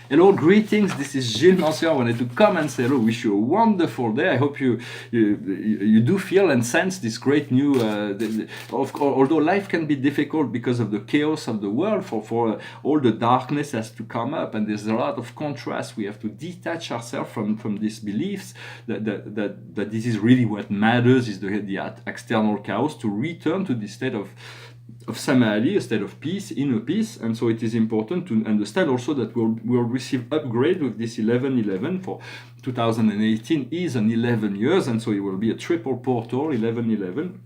Hello, greetings. This is Gilles Mancier. I wanted to come and say hello. Wish you a wonderful day. I hope you do feel and sense this great new. Although life can be difficult because of the chaos of the world, for all the darkness has to come up, and there's a lot of contrast. We have to detach ourselves from these beliefs that this is really what matters, is the external chaos, to return to this state of samadhi, a state of peace, inner peace. And so it is important to understand also that we'll receive upgrade with this 1111 for 2018 is an 11 years, and so it will be a triple portal, 1111.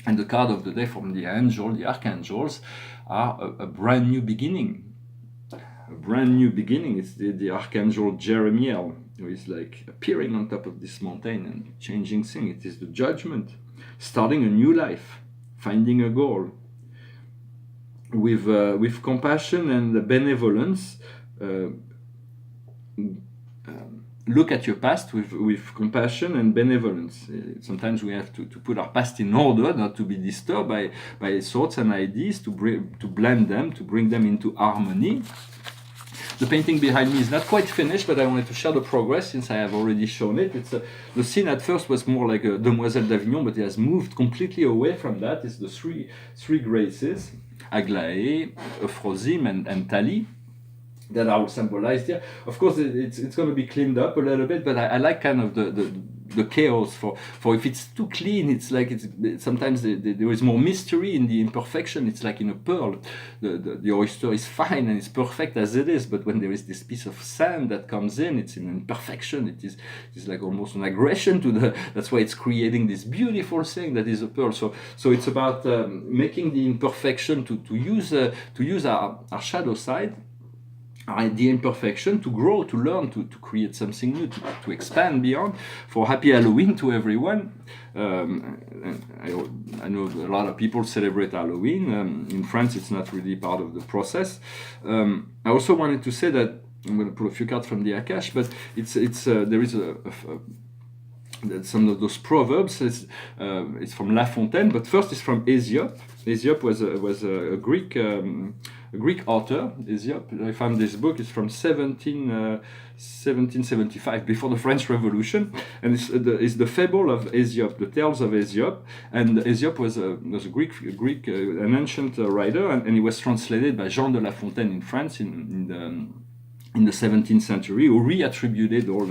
And the card of the day from the archangels, are a brand new beginning. A brand new beginning. It's the archangel Jeremiel, who is like appearing on top of this mountain and changing things. It is the judgment, starting a new life, finding a goal. With compassion and benevolence, look at your past with compassion and benevolence. Sometimes we have to put our past in order, not to be disturbed by thoughts and ideas, to blend them, to bring them into harmony. The painting behind me is not quite finished, but I wanted to share the progress since I have already shown it. The scene at first was more like a Demoiselle d'Avignon, but it has moved completely away from that. It's the three graces, Aglaé, Euphrosyne, and Thalie, that are symbolized here. Of course, it's going to be cleaned up a little bit, but I like kind of the chaos. For if it's too clean, it's like sometimes there is more mystery in the imperfection. It's like in a pearl, the oyster is fine and it's perfect as it is, but when there is this piece of sand that comes in, it's an imperfection. It's like almost an aggression to that's why it's creating this beautiful thing that is a pearl. So it's about making the imperfection to use our shadow side, the imperfection, to grow, to learn, to create something new, to expand beyond. For happy Halloween to everyone. I know a lot of people celebrate Halloween. In France, it's not really part of the process. I also wanted to say that I'm going to pull a few cards from the Akash, but there is some of those proverbs. It's from La Fontaine, but first it's from Aesop. Aesop was a Greek author. Aesop, I found this book. It's from 1775, before the French Revolution, and it's the fable of Aesop, the tales of Aesop. And Aesop was a Greek, an ancient writer, and he was translated by Jean de La Fontaine in France in the 17th century, who reattributed all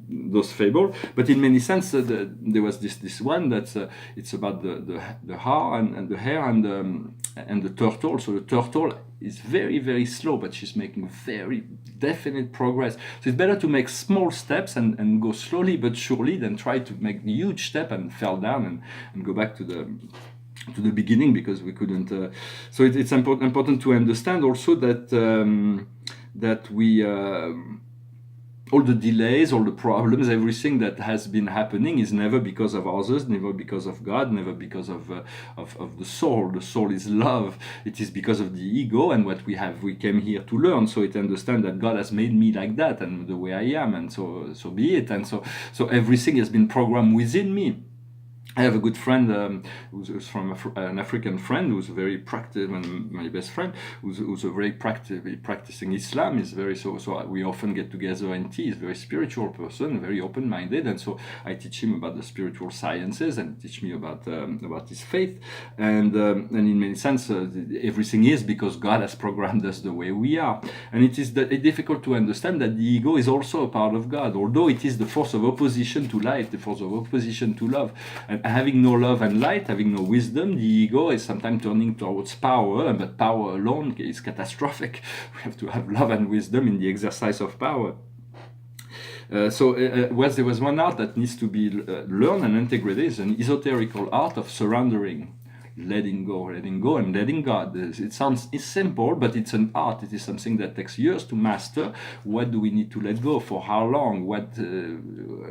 those fables. But in many senses, there was this one that's it's about the hare and the hare and the turtle. So the turtle is very, very slow, but she's making very definite progress. So it's better to make small steps and go slowly but surely than try to make the huge step and fall down and go back to the beginning, because we couldn't. So it's important to understand also that we all the delays, all the problems, everything that has been happening is never because of others, never because of God, never because of the soul. The soul is love. It is because of the ego and what we came here to learn. So it understand that God has made me like that and the way I am, and so be it. And so everything has been programmed within me. I have a good friend who's from an African friend who's very practical, and my best friend who's a very practicing Islam. Is very so we often get together and tea. He's a very spiritual person, very open-minded, and so I teach him about the spiritual sciences and teach me about his faith. And in many sense, everything is because God has programmed us the way we are. And it is difficult to understand that the ego is also a part of God, although it is the force of opposition to light, the force of opposition to love. And having no love and light, having no wisdom, the ego is sometimes turning towards power, but power alone is catastrophic. We have to have love and wisdom in the exercise of power. There was one art that needs to be learned and integrated. It's an esoterical art of surrendering. Letting go and letting God. It sounds simple, but it's an art. It is something that takes years to master. What do we need to let go? For how long?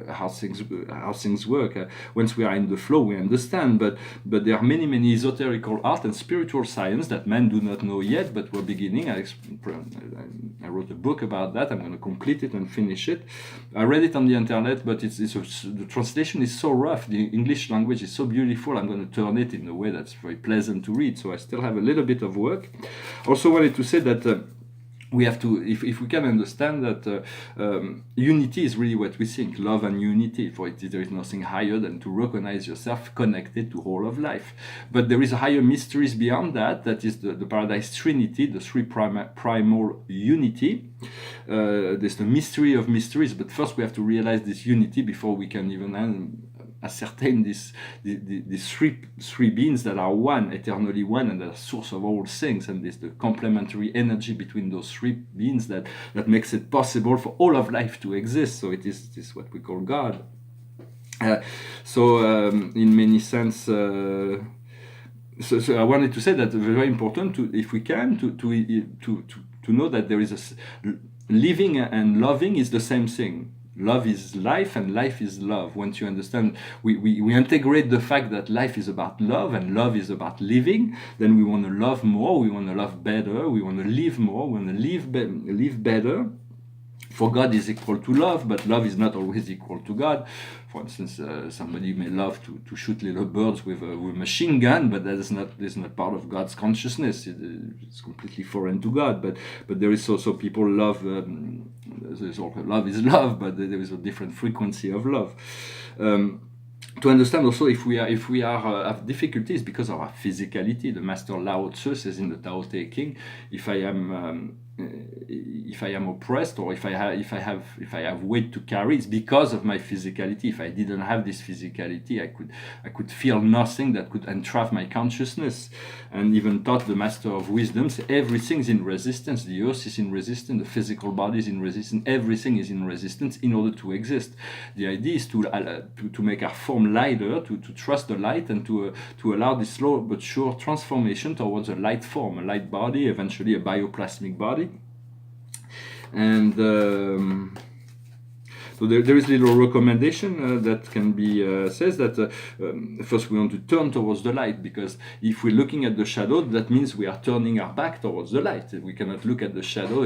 How things work? Once we are in the flow, we understand. But there are many esoterical art and spiritual science that men do not know yet, but we're beginning. I wrote a book about that. I'm going to complete it and finish it. I read it on the internet, but the translation is so rough. The English language is so beautiful. I'm going to turn it in a way that's very pleasant to read, so I still have a little bit of work. Also wanted to say that we have to, if we can understand that unity is really what we think, love and unity. For it, there is nothing higher than to recognize yourself connected to all of life. But there is a higher mysteries beyond that. That is the Paradise Trinity, the three primal unity. There's the mystery of mysteries. But first, we have to realize this unity before we can even ascertain these three beings that are one, eternally one, and the source of all things, and this the complementary energy between those three beings that makes it possible for all of life to exist. So it is what we call God. In many sense, so I wanted to say that it's very important to, if we can, to know that there is living and loving is the same thing. Love is life and life is love. Once you understand, we integrate the fact that life is about love and love is about living, then we want to love more, we want to love better, we want to live more, we want to live better. For God is equal to love, but love is not always equal to God. For instance, somebody may love to shoot little birds with a machine gun, but that is not part of God's consciousness. It's completely foreign to God. But there is also people love. There's also love is love, but there is a different frequency of love. To understand also, if we are have difficulties because of our physicality, the Master Lao Tzu says in the Tao Te Ching, if I am oppressed, or if I have weight to carry, it's because of my physicality. If I didn't have this physicality, I could feel nothing that could entrap my consciousness. And even taught the Master of Wisdom, everything's in resistance. The earth is in resistance, the physical body is in resistance, everything is in resistance in order to exist. The idea is to make our form lighter, to trust the light, and to allow this slow but sure transformation towards a light form, a light body, eventually a bioplasmic body. And so there is little recommendation that can be says that first we want to turn towards the light, because if we're looking at the shadow, that means we are turning our back towards the light. We cannot look at the shadow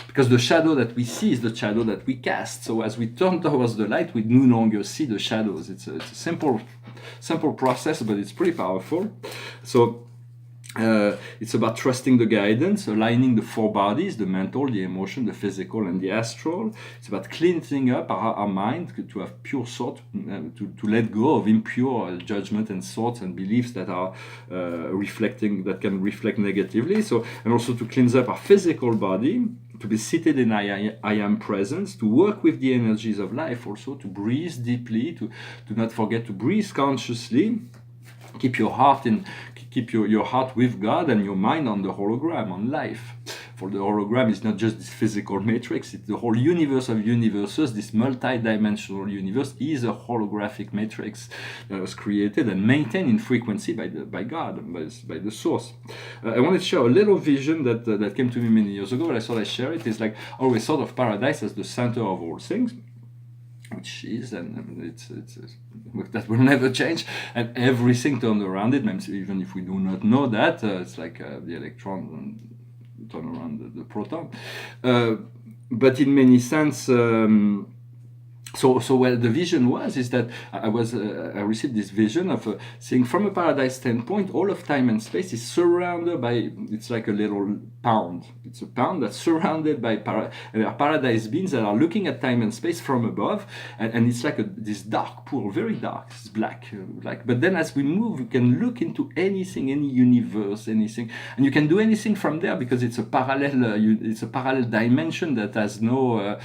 because the shadow that we see is the shadow that we cast. So as we turn towards the light, we no longer see the shadows. It's a simple process, but it's pretty powerful. So it's about trusting the guidance, aligning the four bodies, the mental, the emotion, the physical, and the astral. It's about cleansing up our mind to have pure thought, to let go of impure judgment and thoughts and beliefs that are that can reflect negatively. So, and also to cleanse up our physical body, to be seated in I am presence, to work with the energies of life, also to breathe deeply, to not forget to breathe consciously. Keep your heart your heart with God and your mind on the hologram, on life. For the hologram is not just this physical matrix, it's the whole universe of universes. This multi-dimensional universe is a holographic matrix that was created and maintained in frequency by God, by the source. I wanted to share a little vision that came to me many years ago, and I thought I'd share it. It's like always thought of paradise as the center of all things, which is, and it's that will never change, and everything turned around it, even if we do not know that, it's like the electron turn around the proton, but in many sense, so what the vision is that I received this vision of seeing from a paradise standpoint, all of time and space is surrounded by, it's like a little pound. It's a pound that's surrounded by paradise beings that are looking at time and space from above, and it's like this dark pool, very dark, it's black. But then as we move, you can look into anything, any universe, anything, and you can do anything from there, because it's a parallel dimension that has no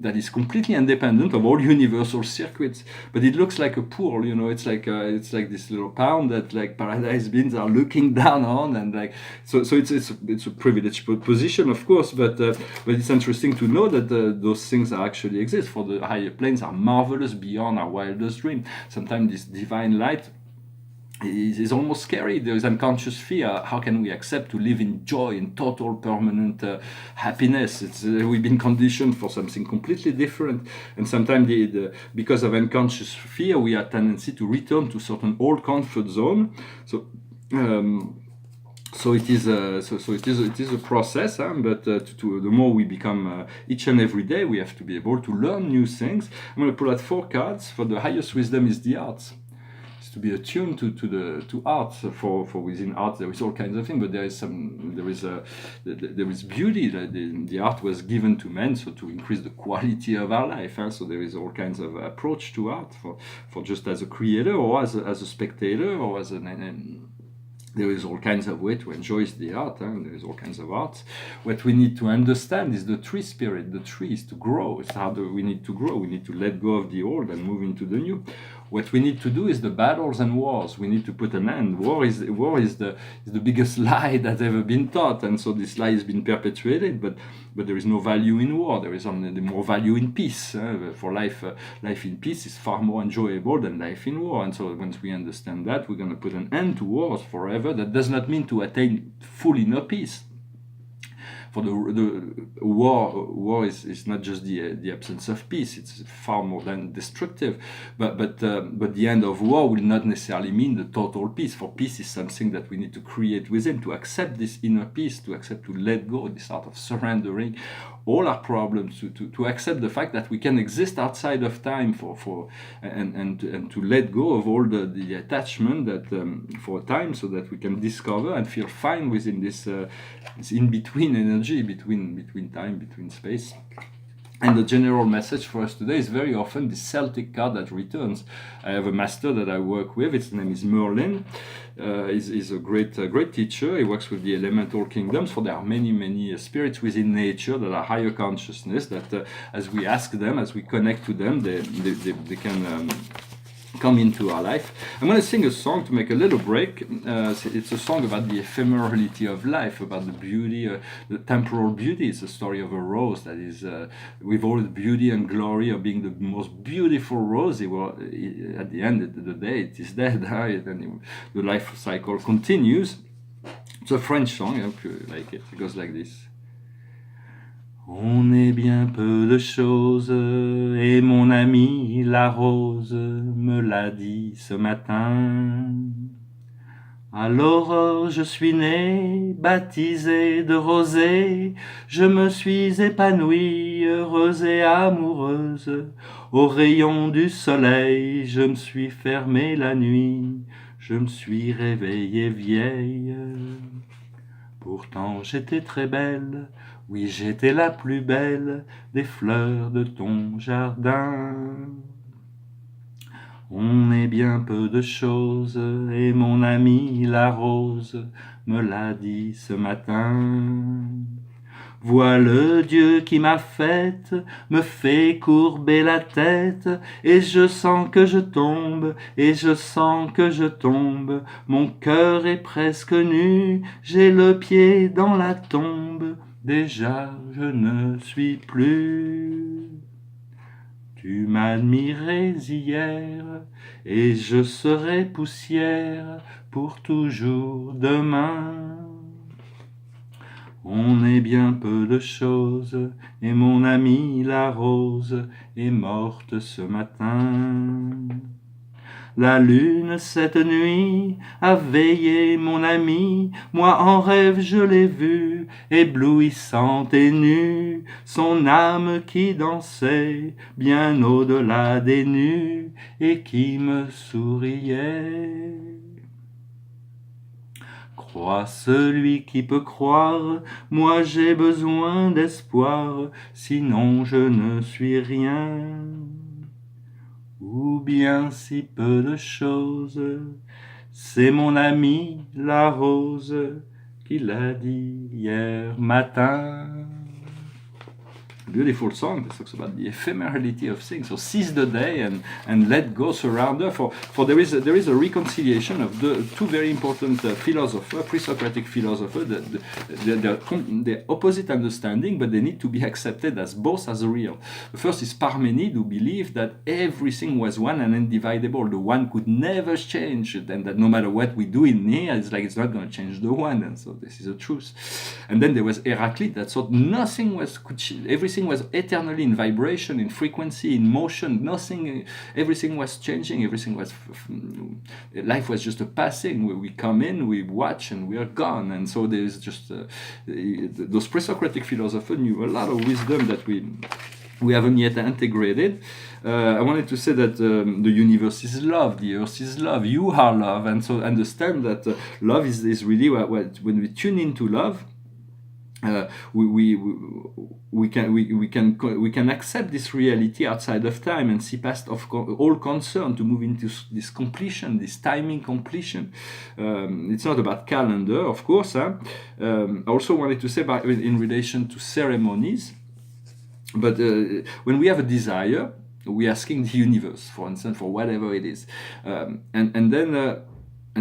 that is completely independent of all universal circuits, but it looks like a pool, it's like this little pound that like paradise beings are looking down on, and like so it's a privileged position, of course, but it's interesting to know that those things actually exist. For the higher planes are marvelous beyond our wildest dream. Sometimes this divine light is almost scary. There is unconscious fear. How can we accept to live in joy, in total permanent happiness? We've been conditioned for something completely different, and sometimes because of unconscious fear, we have tendency to return to certain old comfort zone. So it is a process, but the more we become each and every day, we have to be able to learn new things. I'm going to pull out 4 cards. For the highest wisdom is the arts. to be attuned to art. For within art there is all kinds of things, but there is beauty. The art was given to men so to increase the quality of our life. So there is all kinds of approach to art for just as a creator or as a spectator or as there is all kinds of way to enjoy the art, and there is all kinds of art. What we need to understand is the tree spirit. The tree is to grow. It's how we need to grow. We need to let go of the old and move into the new. What we need to do is the battles and wars. We need to put an end. War is the biggest lie that's ever been taught, and so this lie has been perpetuated. But there is no value in war. There is only more value in peace. For life in peace is far more enjoyable than life in war. And so once we understand that, we're going to put an end to wars forever. That does not mean to attain full inner peace. For the war is not just the absence of peace. It's far more than destructive. But the end of war will not necessarily mean the total peace. For peace is something that we need to create within, to accept this inner peace, to accept, to let go, this art of surrendering all our problems, to accept the fact that we can exist outside of time and to let go of all the attachment that for time, so that we can discover and feel fine within this in-between energy, between time, between space. And the general message for us today is very often the Celtic card that returns. I have a master that I work with. His name is Merlin. He's a great teacher. He works with the elemental kingdoms. For there are many spirits within nature that are higher consciousness. That as we ask them, as we connect to them, they can come into our life. I'm going to sing a song to make a little break. It's a song about the ephemerality of life, about the beauty, the temporal beauty. It's a story of a rose that is, with all the beauty and glory of being the most beautiful rose. At the end of the day, it is dead. And the life cycle continues. It's a French song. I hope you like it. It goes like this. On est bien peu de choses, et mon amie la rose me l'a dit ce matin. À l'aurore je suis née, baptisée de rosée, je me suis épanouie, heureuse et amoureuse. Au rayon du soleil, je me suis fermée la nuit, je me suis réveillée vieille. Pourtant j'étais très belle, oui j'étais la plus belle des fleurs de ton jardin. On est bien peu de choses, et mon amie la rose me l'a dit ce matin. Vois le Dieu qui m'a faite, me fait courber la tête, et je sens que je tombe, et je sens que je tombe. Mon cœur est presque nu, j'ai le pied dans la tombe, déjà je ne suis plus. Tu m'admirais hier, et je serai poussière pour toujours demain. On est bien peu de choses, et mon amie la rose est morte ce matin. La lune cette nuit a veillé mon amie, moi en rêve je l'ai vue, éblouissante et nue, son âme qui dansait bien au-delà des nues et qui me souriait. Crois celui qui peut croire, moi j'ai besoin d'espoir, sinon je ne suis rien. Ou bien si peu de choses, c'est mon ami la rose qui l'a dit hier matin. Beautiful song that talks about the ephemerality of things. So seize the day and let go, surrender. For there is a reconciliation of the two very important philosophers, pre-Socratic philosophers, the opposite understanding, but they need to be accepted as both as real. The first is Parmenid, who believed that everything was one and indivisible. The one could never change, and that no matter what we do in here, it's like it's not going to change the one. And so this is a truth. And then there was Heraclit that thought nothing everything was eternally in vibration, in frequency, in motion. Everything was changing. Life was just a passing. We come in, we watch, and we are gone. And so there is just those pre-Socratic philosophers knew a lot of wisdom that we we haven't yet integrated. I wanted to say that the universe is love, the earth is love, you are love, and so understand that love is really when we tune into love, we can accept this reality outside of time and see past all concern to move into this completion, this timing completion. It's not about calendar, of course. I also wanted to say in relation to ceremonies. But when we have a desire, we're asking the universe, for instance, for whatever it is, and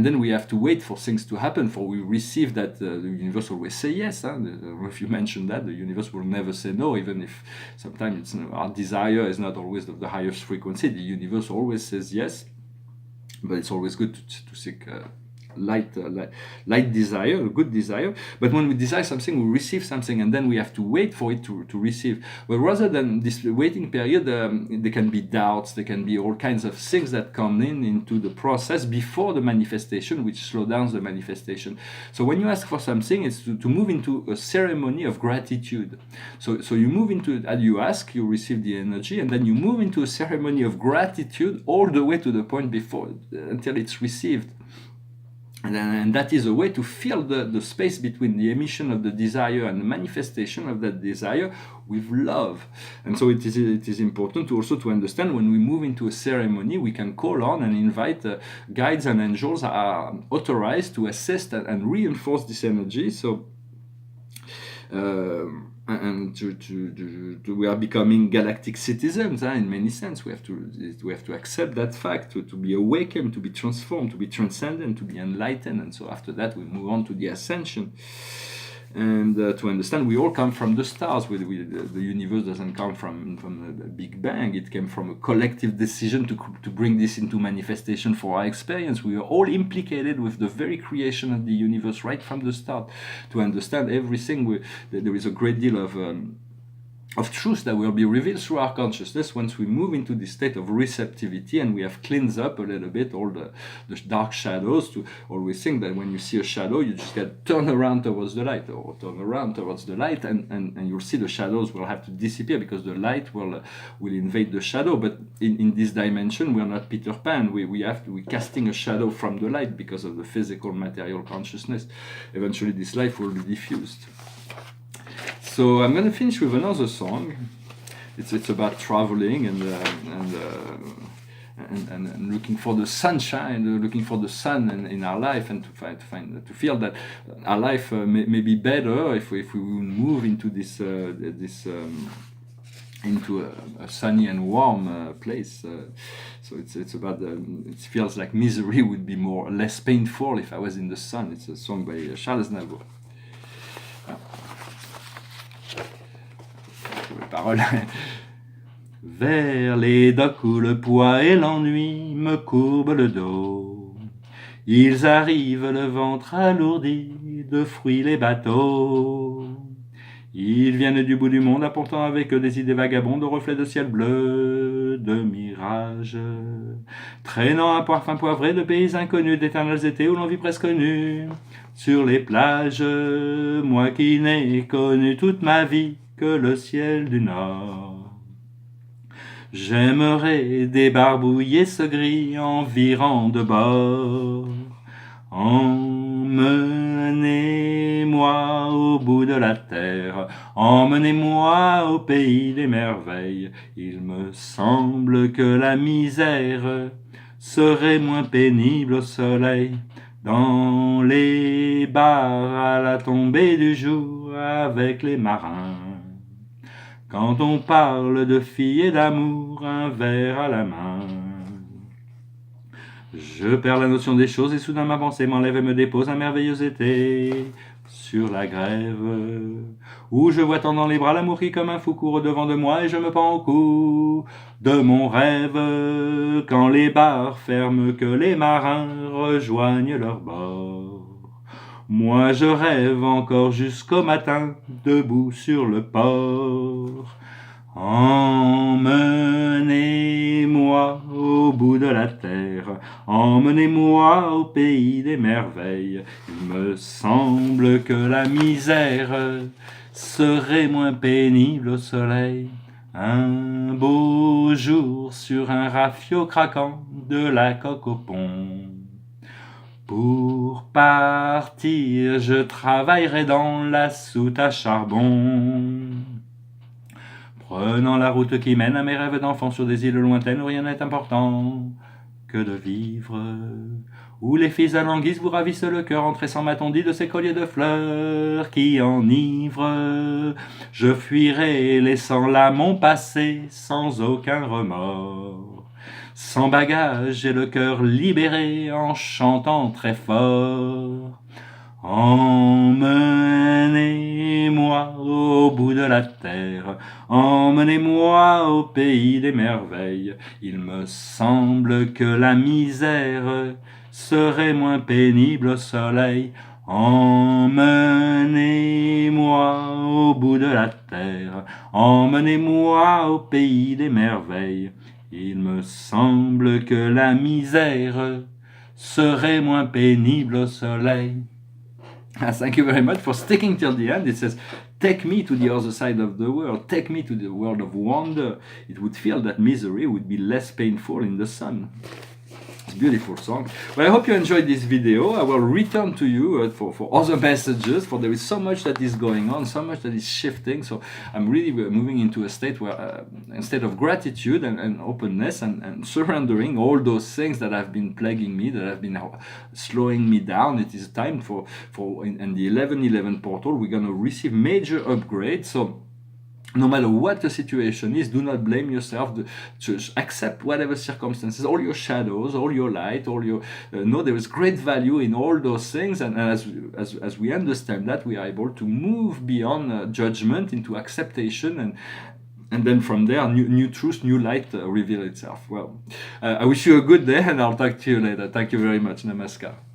then we have to wait for things to happen. For we receive that the universe always say yes. If you mention that, the universe will never say no, even if sometimes our desire is not always the highest frequency. The universe always says yes, but it's always good to seek. Light desire, a good desire. But when we desire something, we receive something, and then we have to wait for it to receive. But rather than this waiting period, there can be doubts, there can be all kinds of things that come into the process before the manifestation, which slow down the manifestation. So when you ask for something, it's to move into a ceremony of gratitude. So you move into, as you ask, you receive the energy, and then you move into a ceremony of gratitude all the way to the point before, until it's received. And that is a way to fill the space between the emission of the desire and the manifestation of that desire with love. And so it is important to also to understand when we move into a ceremony, we can call on and invite guides and angels are authorized to assist and reinforce this energy. So and we are becoming galactic citizens in many sense. We have to accept that fact, to be awakened, to be transformed, to be transcendent, to be enlightened, and so after that we move on to the ascension. And to understand, we all come from the stars. The universe doesn't come from the Big Bang. It came from a collective decision to bring this into manifestation for our experience. We are all implicated with the very creation of the universe right from the start. To understand everything, there is a great deal of truth that will be revealed through our consciousness once we move into this state of receptivity and we have cleansed up a little bit all the dark shadows. To always think that when you see a shadow, you just got to turn around towards the light, or turn around towards the light, and you'll see the shadows will have to disappear because the light will invade the shadow. But in this dimension, we are not Peter Pan. We're casting a shadow from the light because of the physical material consciousness. Eventually, this life will be diffused. So I'm going to finish with another song. It's about traveling and looking for the sunshine, looking for the sun in our life, and to feel that our life may be better if we move into this into a sunny and warm place. So it's about it feels like misery would be less painful if I was in the sun. It's a song by Charles Aznavour. Paroles. Vers les docks où le poids et l'ennui me courbent le dos, ils arrivent le ventre alourdi de fruits les bateaux. Ils viennent du bout du monde apportant avec eux des idées vagabondes aux reflets de ciel bleu, de mirages, traînant un parfum poivré de pays inconnus, d'éternels étés où l'on vit presque nu sur les plages, moi qui n'ai connu toute ma vie que le ciel du Nord. J'aimerais débarbouiller ce gris en virant de bord. Emmenez-moi au bout de la terre, emmenez-moi au pays des merveilles. Il me semble que la misère serait moins pénible au soleil, dans les bars à la tombée du jour avec les marins. Quand on parle de filles et d'amour, un verre à la main. Je perds la notion des choses et soudain ma pensée m'enlève et me dépose un merveilleux été sur la grève, où je vois tant dans les bras l'amour qui comme un fou court au-devant de moi et je me pends au cou de mon rêve. Quand les bars ferment, que les marins rejoignent leur bord, moi je rêve encore jusqu'au matin, debout sur le port. Emmenez-moi au bout de la terre, emmenez-moi au pays des merveilles. Il me semble que la misère serait moins pénible au soleil, Un beau jour sur un rafio craquant de la coque au pont. Pour partir, je travaillerai dans la soute à charbon. Prenant la route qui mène à mes rêves d'enfant sur des îles lointaines où rien n'est important que de vivre, où les filles à languisse vous ravissent le cœur en tressant ma dit de ces colliers de fleurs qui enivrent. Je fuirai laissant là mon passé sans aucun remords, sans bagage et le cœur libéré en chantant très fort. Emmenez-moi au bout de la terre, emmenez-moi au pays des merveilles. Il me semble que la misère serait moins pénible au soleil. Emmenez-moi au bout de la terre, emmenez-moi au pays des merveilles. Il me semble que la misère serait moins pénible au soleil. Thank you very much for sticking till the end. It says, take me to the other side of the world, take me to the world of wonder. It would feel that misery would be less painful in the sun. It's a beautiful song. Well, I hope you enjoyed this video. I will return to you for other messages, for there is so much that is going on, so much that is shifting. So I'm really moving into a state where, instead of gratitude and openness and surrendering all those things that have been plaguing me, that have been slowing me down, it is time for in the 11:11 portal, we're going to receive major upgrades. So no matter what the situation is, do not blame yourself. Just accept whatever circumstances, all your shadows, all your light, all your know there is great value in all those things, and as we understand that, we are able to move beyond judgment into acceptation, and then from there, new truth, new light reveal itself. Well, I wish you a good day, and I'll talk to you later. Thank you very much. Namaskar.